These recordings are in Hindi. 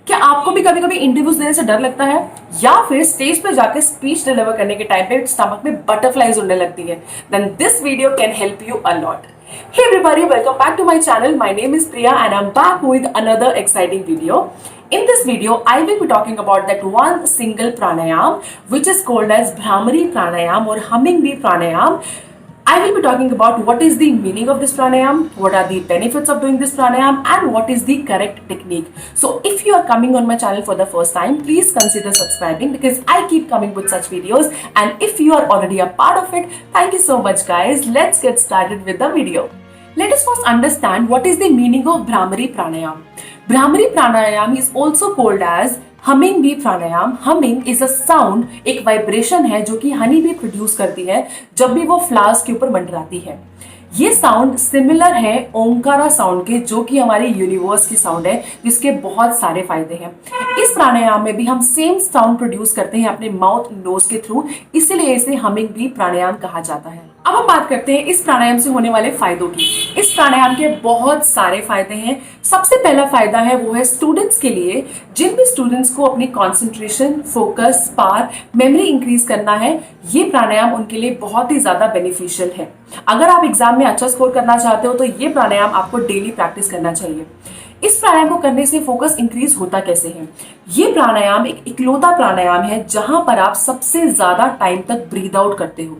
क्या आपको भी कभी कभी इंटरव्यूज देने से डर लगता है या फिर स्टेज पे जाकर स्पीच डिलीवर करने के टाइम पे स्टमक में बटरफ्लाईज उड़ने लगती है? Then this video can help you a lot. Hey everybody, welcome back to my channel. My name is Priya and I'm back with another exciting video. In this video, I will be talking about that one single pranayam which is called as Bhramari pranayam or humming bee pranayam. I will be talking about what is the meaning of this pranayam, what are the benefits of doing this pranayam and what is the correct technique. So if you are coming on my channel for the first time, please consider subscribing because I keep coming with such videos, and if you are already a part of it, thank you so much guys. Let's get started with the video. Let us first understand what is the meaning of Bhramari pranayam. Bhramari pranayam is also called as humming bee pranayama. Humming is a sound, एक वाइब्रेशन है जो कि हनी बी प्रोड्यूस करती है जब भी वो फ्लावर्स के ऊपर मंडराती है. ये साउंड सिमिलर है ओंकारा साउंड के, जो कि हमारे यूनिवर्स की साउंड है जिसके बहुत सारे फायदे हैं. इस प्राणायाम में भी हम सेम साउंड प्रोड्यूस करते हैं अपने माउथ नोज के थ्रू, इसीलिए इसे हमिंग बी प्राणायाम कहा जाता है. अब हम बात करते हैं इस प्राणायाम से होने वाले फायदों की. इस प्राणायाम के बहुत सारे फायदे हैं. सबसे पहला फायदा है वो है स्टूडेंट्स के लिए. जिन भी स्टूडेंट्स को अपनी concentration, focus, power, memory increase करना है, ये प्राणायाम उनके लिए बहुत ही ज्यादा बेनिफिशियल है. अगर आप एग्जाम में अच्छा स्कोर करना चाहते हो तो ये प्राणायाम आपको डेली प्रैक्टिस करना चाहिए. इस प्राणायाम को करने से फोकस इंक्रीज होता कैसे है? ये प्राणायाम एक इकलौता प्राणायाम है जहां पर आप सबसे ज्यादा टाइम तक ब्रीद आउट करते हो.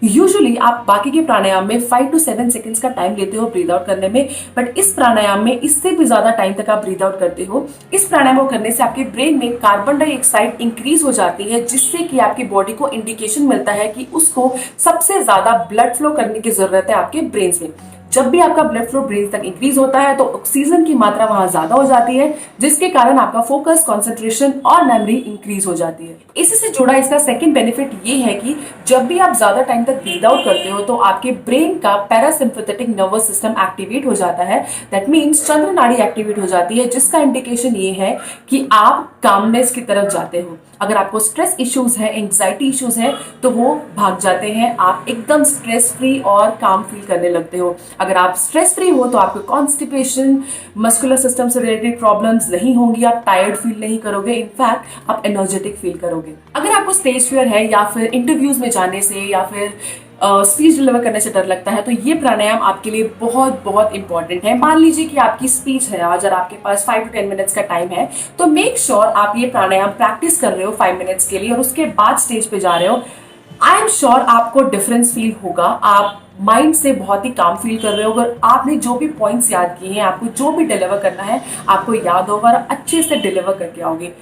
यूजुअली आप बाकी के प्राणायाम में 5 to 7 सेकेंड्स का टाइम लेते हो ब्रीद आउट करने में, बट इस प्राणायाम में इससे भी ज्यादा टाइम तक आप ब्रीद आउट करते हो. इस प्राणायाम को करने से आपके ब्रेन में कार्बन डाइऑक्साइड इंक्रीज हो जाती है, जिससे कि आपकी बॉडी को इंडिकेशन मिलता है कि उसको सबसे ज्यादा ब्लड फ्लो करने की जरूरत है आपके ब्रेन में. जब भी आपका ब्लड फ्लो ब्रेन तक इंक्रीज होता है तो ऑक्सीजन की मात्रा वहां ज्यादा हो जाती है, जिसके कारण आपका फोकस, कंसंट्रेशन और मेमोरी इंक्रीज हो जाती है. इसी से जुड़ा इसका सेकंड बेनिफिट ये है कि जब भी आप ज्यादा टाइम तक ब्रीद आउट करते हो तो आपके ब्रेन का पैरासिम्पैथेटिक नर्वस सिस्टम एक्टिवेट हो जाता है. दैट मीन्स चंद्र नाड़ी एक्टिवेट हो जाती है, जिसका इंडिकेशन ये है कि आप कामनेस की तरफ जाते हो. अगर आपको स्ट्रेस इश्यूज है, एंग्जाइटी इश्यूज है, तो वो भाग जाते हैं. आप एकदम स्ट्रेस फ्री और काम फील करने लगते हो. अगर आप स्ट्रेस फ्री हो तो आपको कॉन्स्टिपेशन, मस्कुलर सिस्टम से रिलेटेड प्रॉब्लम्स नहीं होंगी, आप टायर्ड फील नहीं करोगे, इनफैक्ट आप एनर्जेटिक फील करोगे. अगर आपको स्टेज फियर है या फिर इंटरव्यूज में जाने से या फिर स्पीच डिलीवर करने से डर लगता है, तो ये प्राणायाम आपके लिए बहुत बहुत इंपॉर्टेंट है. मान लीजिए कि आपकी स्पीच है, अगर आपके पास 5 to 10 मिनट्स का टाइम है, तो मेक श्योर आप ये प्राणायाम प्रैक्टिस कर रहे हो 5 मिनट्स के लिए और उसके बाद स्टेज पे जा रहे हो. आई एम श्योर आपको डिफरेंस फील होगा. आप माइंड से बहुत ही काम फील कर रहे हो. अगर आपने जो भी पॉइंट्स याद किए हैं, आपको जो भी डिलीवर करना है, आपको याद होगा और अच्छे से डिलीवर करके आओगे.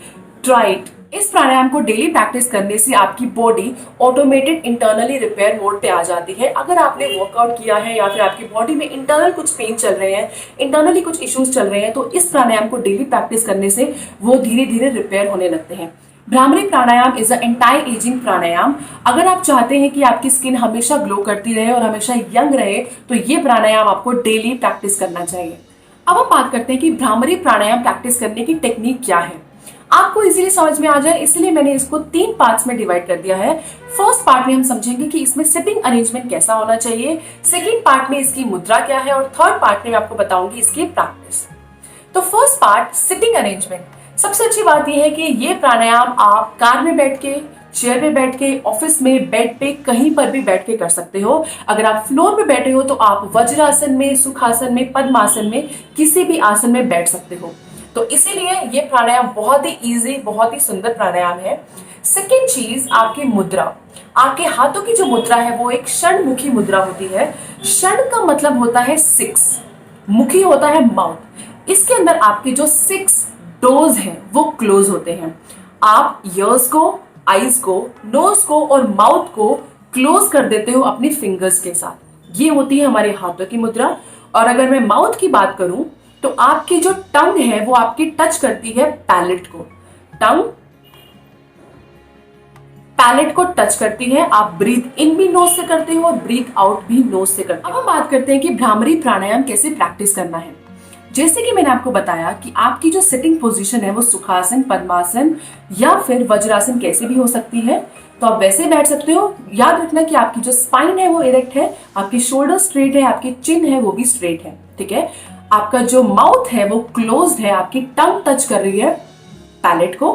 Try it. इस प्राणायाम को डेली प्रैक्टिस करने से आपकी body automated internally repair mode पे आ जाती है. अगर आपने वर्कआउट किया है या फिर आपकी बॉडी में इंटरनल कुछ पेन चल रहे हैं, इंटरनली कुछ इश्यूज चल रहे हैं, तो इस प्राणायाम को डेली प्रैक्टिस करने से वो धीरे धीरे रिपेयर होने लगते हैं. भ्रामरी प्राणायाम इज अ एंटाई एजिंग प्राणायाम. अगर आप चाहते हैं कि आपकी स्किन हमेशा ग्लो करती रहे और हमेशा यंग रहे, तो ये प्राणायाम आपको डेली प्रैक्टिस करना चाहिए. अब हम बात करते हैं कि भ्रामरी प्राणायाम प्रैक्टिस करने की टेक्निक क्या है. आपको इजीली समझ में आ जाए इसलिए मैंने इसको 3 पार्ट्स में डिवाइड कर दिया है. फर्स्ट पार्ट में हम समझेंगे कि इसमें सिटिंग अरेंजमेंट कैसा होना चाहिए, सेकंड पार्ट में इसकी मुद्रा क्या है और थर्ड पार्ट में मैं आपको बताऊंगी इसकी प्रैक्टिस. तो फर्स्ट पार्ट, सिटिंग अरेंजमेंट. सबसे अच्छी बात यह है कि ये प्राणायाम आप कार में बैठ के, चेयर पे बैठ के, ऑफिस में, बेड पे, कहीं पर भी बैठ के कर सकते हो. अगर आप फ्लोर पे बैठे हो तो आप वज्रासन में, सुखासन में, पद्मासन में, किसी भी आसन में बैठ सकते हो. तो इसीलिए ये प्राणायाम बहुत ही इजी, बहुत ही सुंदर प्राणायाम है. सेकेंड चीज, आपकी मुद्रा. आपके हाथों की जो मुद्रा है वो एक षणमुखी मुद्रा होती है. षण का मतलब होता है 6, मुखी होता है माउथ. इसके अंदर आपके जो 6 डोर्स हैं वो क्लोज होते हैं. आप ईयर्स को, आईज को, नोज को और माउथ को क्लोज कर देते हो अपनी फिंगर्स के साथ. ये होती है हमारे हाथों की मुद्रा. और अगर मैं माउथ की बात करूं तो आपकी जो टंग है वो आपकी टच करती है पैलेट को. टंग पैलेट को टच करती है. आप ब्रीथ इन भी नोज से करते हो और ब्रीथ आउट भी नोज से करते हो. अब हम बात करते हैं कि भ्रामरी प्राणायाम कैसे प्रैक्टिस करना है. जैसे कि मैंने आपको बताया कि आपकी जो सिटिंग पोजीशन है वो सुखासन, पद्मासन या फिर वज्रासन कैसे भी हो सकती है. तो आप वैसे बैठ सकते हो. याद रखना कि आपकी जो स्पाइन है वो इरेक्ट है, आपकी शोल्डर स्ट्रेट है, आपकी चिन है वो भी स्ट्रेट है. ठीक है. आपका जो माउथ है वो क्लोज्ड है, आपकी टंग टच कर रही है पैलेट को।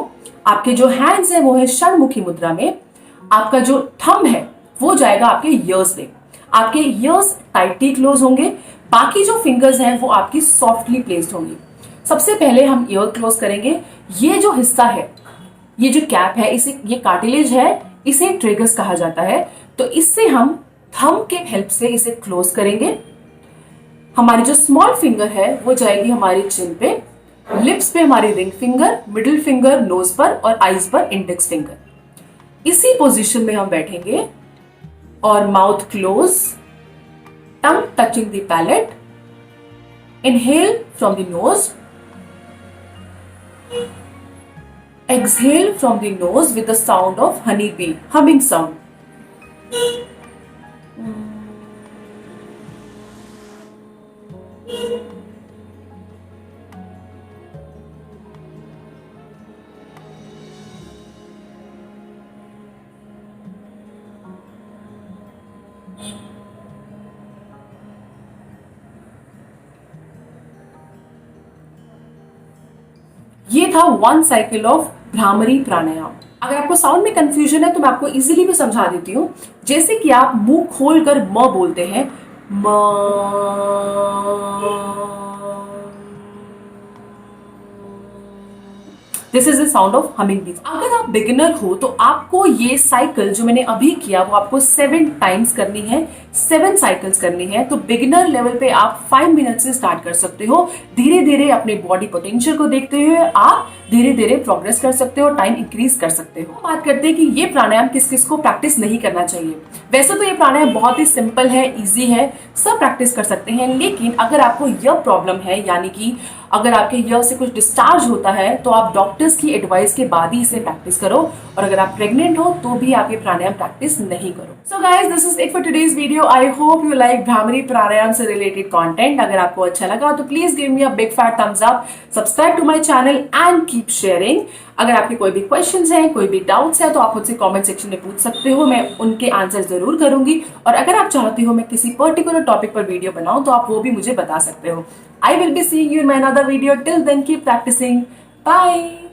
आपके जो हैंड्स है वो है षणमुखी मुद्रा में। आपका जो थंब है वो जाएगा आपके ईयर्स पे। आपके ईयर्स टाइटली क्लोज होंगे। बाकी जो फिंगर्स हैं वो आपकी सॉफ्टली प्लेस्ड होंगी। सबसे पहले हम ईयर क्लोज करेंगे। ये जो हिस्सा है, ये जो कैप है, इसे ये कार्टिलेज है, इसे ट्रेगस कहा जाता है। तो इससे हम थंब के हेल्प से इसे क्लोज करेंगे। हमारी जो स्मॉल फिंगर है वो जाएगी हमारी चिन पे, लिप्स पे हमारी ring finger, middle finger nose पर और आईज पर इंडेक्स फिंगर। इसी पोजीशन में हम बैठेंगे और mouth close, tongue touching the palate. Inhale from the nose, exhale from the nose with the sound of honeybee, humming sound. ये था 1 साइकिल ऑफ भ्रामरी प्राणायाम। अगर आपको साउंड में कंफ्यूजन है तो मैं आपको इजीली भी समझा देती हूँ। जैसे कि आप मुंह खोलकर म बोलते हैं, म, this is the sound of humming bees. अगर आप बिगिनर हो तो आपको ये साइकिल जो मैंने अभी किया वो आपको 7 टाइम्स करनी है, 7 साइकिल्स करनी है। तो बिगिनर लेवल पे आप 5 मिनट से स्टार्ट कर सकते हो। धीरे धीरे अपने बॉडी पोटेंशियल को देखते हुए आप धीरे धीरे प्रोग्रेस कर सकते हो, टाइम इंक्रीज कर सकते हो। बात करते हैं कि ये प्राणायाम किस किस को प्रैक्टिस नहीं करना चाहिए। वैसे तो ये प्राणायाम बहुत ही सिंपल है, इजी है, सब प्रैक्टिस कर सकते हैं। लेकिन अगर आपको यह प्रॉब्लम है, यानी कि अगर आपके ईयर से कुछ डिस्चार्ज होता है, तो आप डॉक्टर्स की एडवाइस के बाद ही इसे प्रैक्टिस करो। और अगर आप प्रेग्नेंट हो तो भी आप ये प्राणायाम प्रैक्टिस नहीं करो। So guys, this is it for today's video. I hope you like Bhramari pranayama से रिलेटेड कंटेंट। अगर आपको अच्छा लगा तो please give me a big fat thumbs up, subscribe to my channel and keep sharing. अगर आपके कोई भी क्वेश्चंस हैं, कोई भी डाउट्स है तो आप मुझसे कमेंट सेक्शन में पूछ सकते हो, मैं उनके आंसर जरूर करूंगी। और अगर आप चाहते हो मैं किसी पर्टिकुलर टॉपिक पर वीडियो बनाऊं तो आप वो भी मुझे बता सकते हो। I will be seeing you in my another video. Till then, keep practicing. Bye.